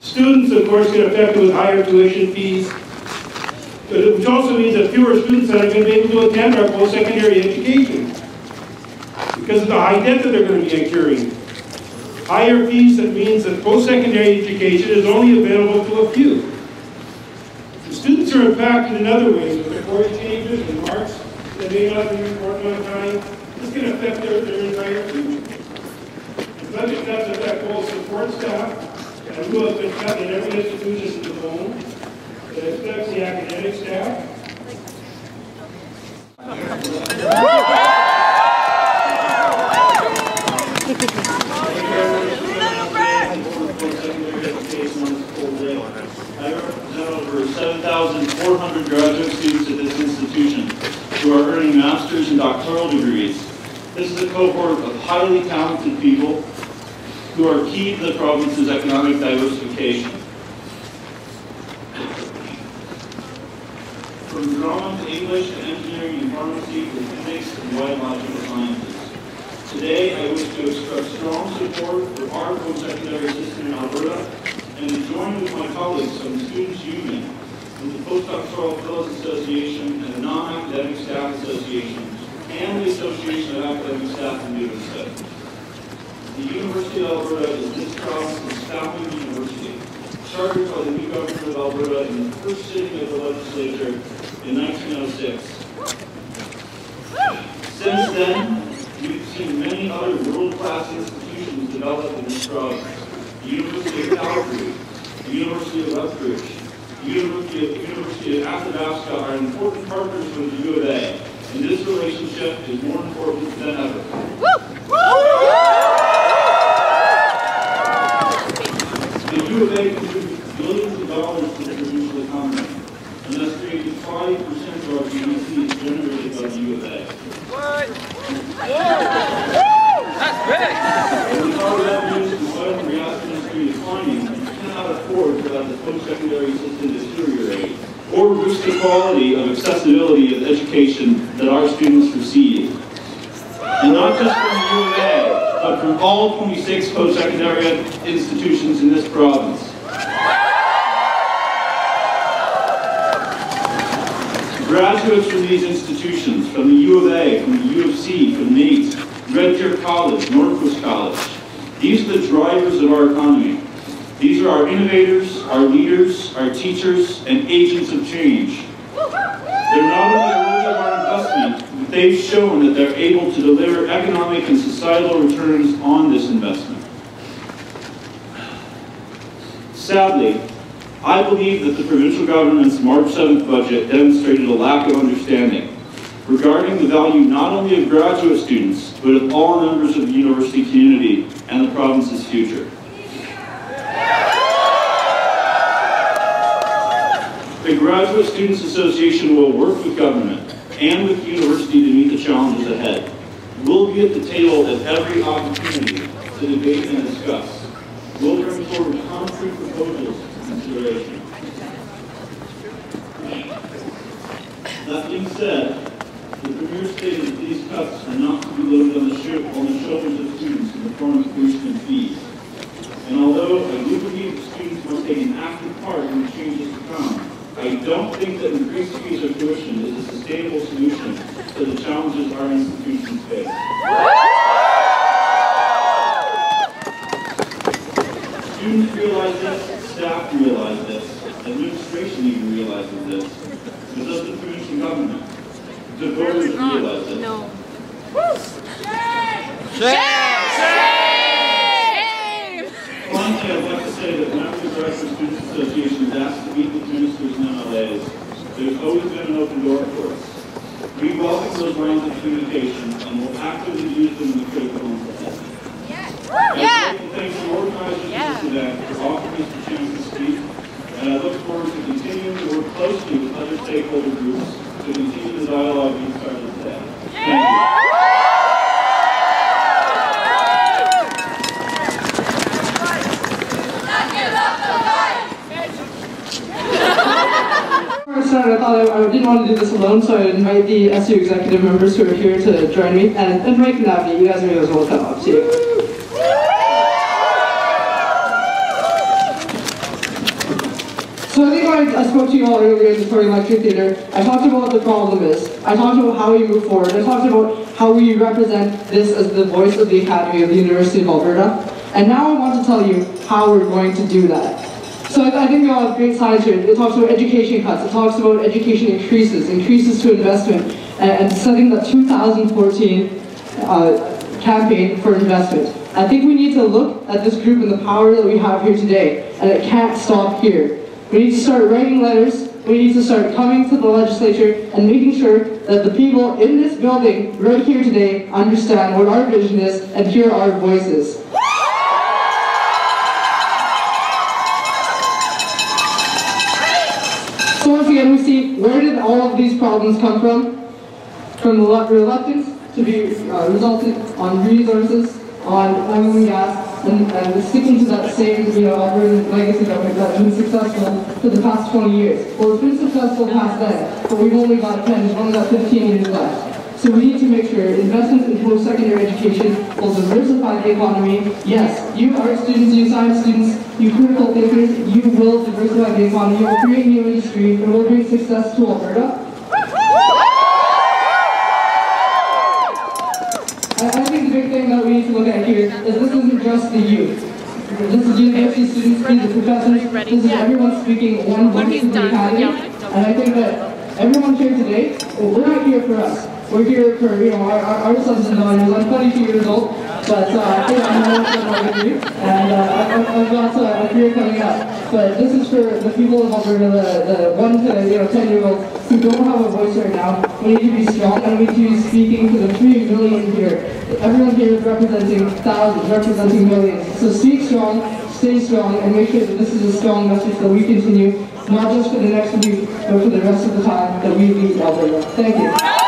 Students, of course, get affected with higher tuition fees, which also means that fewer students are going to be able to attend our post-secondary education because of the high debt that they're going to be incurring. Higher fees, that means that post-secondary education is only available to a few. The students are impacted in other ways with the course changes and marks that may not be reported on time. This can affect their entire future. The budget cuts affect both support staff, and who has been cut in every institution in the home. It affects the academic staff. I represent over 7,400 graduate students at this institution who are earning master's and doctoral degrees. This is a cohort of highly talented people who are key to the province's economic diversification. From drama to English to engineering and pharmacy to physics and biological sciences. Today, I wish to express strong support for our post-secondary system in Alberta and to join with my colleagues from the Students' Union, from the Postdoctoral Fellows Association and the Non-Academic Staff Association, and the Association of Academic Staff in UNICEF. The University of Alberta is this province's founding university, chartered by the new government of Alberta in the first sitting of the legislature in 1906. Since then, we've seen many other world-class institutions develop in this province. The University of Calgary, the University of Lethbridge, the University of Athabasca are important partners with the U of A, and this relationship is more important than ever. The U of A contributes billions of dollars to the provincial economy, and thus created 5% of our GDP is generated by the U of A. That's big! With our revenues, despite the reactor industry declining, we cannot afford to let the post-secondary system deteriorate or boost the quality of accessibility of education that our students receive. And not just from the U of A, but from all 26 post-secondary institutions in this province. Graduates from these institutions, from the U of A, from the U of C, from NAIT, Red Deer College, Northwest College, these are the drivers of our economy. These are our innovators, our leaders, our teachers, and agents of change. They're not only worthy of our investment, but they've shown that they're able to deliver economic and societal returns on this investment. Sadly, I believe that the provincial government's March 7th budget demonstrated a lack of understanding regarding the value not only of graduate students, but of all members of the university community and the province's future. The Graduate Students Association will work with government and with the university to meet the challenges ahead. We'll be at the table at every opportunity to debate and discuss. We'll bring forward concrete proposals for consideration. That being said, the Premier stated that these cuts are not to be loaded on the shoulders of students in the form of tuition and fees. And although I do believe that students must take an active part in the changes to come, I don't think that increased fees or tuition is a sustainable solution to the challenges our institutions face. Students realize this, staff realize this, administration even realizes this, but does the provincial government? The voters realize this. No. Finally, I'd like to say that members of the Students Association is asked to meet with ministers and MLAs. There's always been an open door for us. We welcome those lines of communication and will actively use them in the critical months ahead. I'd like to thank the organizers of this event for offering us the chance to speak, and I look forward to continuing to work closely with other stakeholder groups to continue the dialogue we started today. Thank you. I thought I didn't want to do this alone, so I invite the SU executive members who are here to join me. And Mike and Abby, you guys are as well come up. See you. So I think I spoke to you all earlier in the Tory Lecture Theatre. I talked about what the problem is. I talked about how we move forward. I talked about how we represent this as the voice of the Academy of the University of Alberta. And now I want to tell you how we're going to do that. So I think we all have great slides here. It talks about education cuts. It talks about education increases to investment, and setting the 2014 campaign for investment. I think we need to look at this group and the power that we have here today, and it can't stop here. We need to start writing letters. We need to start coming to the legislature and making sure that the people in this building right here today understand what our vision is and hear our voices. So once again, we see, where did all of these problems come from? From the reluctance to be resulted on resources, on oil and gas, and sticking to that same, Albertan legacy government that's been successful for the past 20 years. Well, it's been successful past then, but we've only got 10, we've only got 15 years left. So we need to make sure investments in post-secondary education will diversify the economy. Yes, you art students, you science students, you critical thinkers, you will diversify the economy, you will create new industry, and will bring success to Alberta. I think the big thing that we need to look at here is this isn't just the youth. This is university students, these are professors, this is everyone speaking one voice in the academy. And I think that everyone here today, we're not here for us. We're here for, our sons and daughters. I'm 22 years old, but I think I'm almost done my degree, and I've got a career coming up. But this is for the people of Alberta, the 1 to 10-year-olds who don't have a voice right now. We need to be strong, and we need to be speaking to the 3 million here. Everyone here is representing thousands, representing millions. So speak strong, stay strong, and make sure that this is a strong message that we continue, not just for the next week, but for the rest of the time that we lead Alberta. Thank you.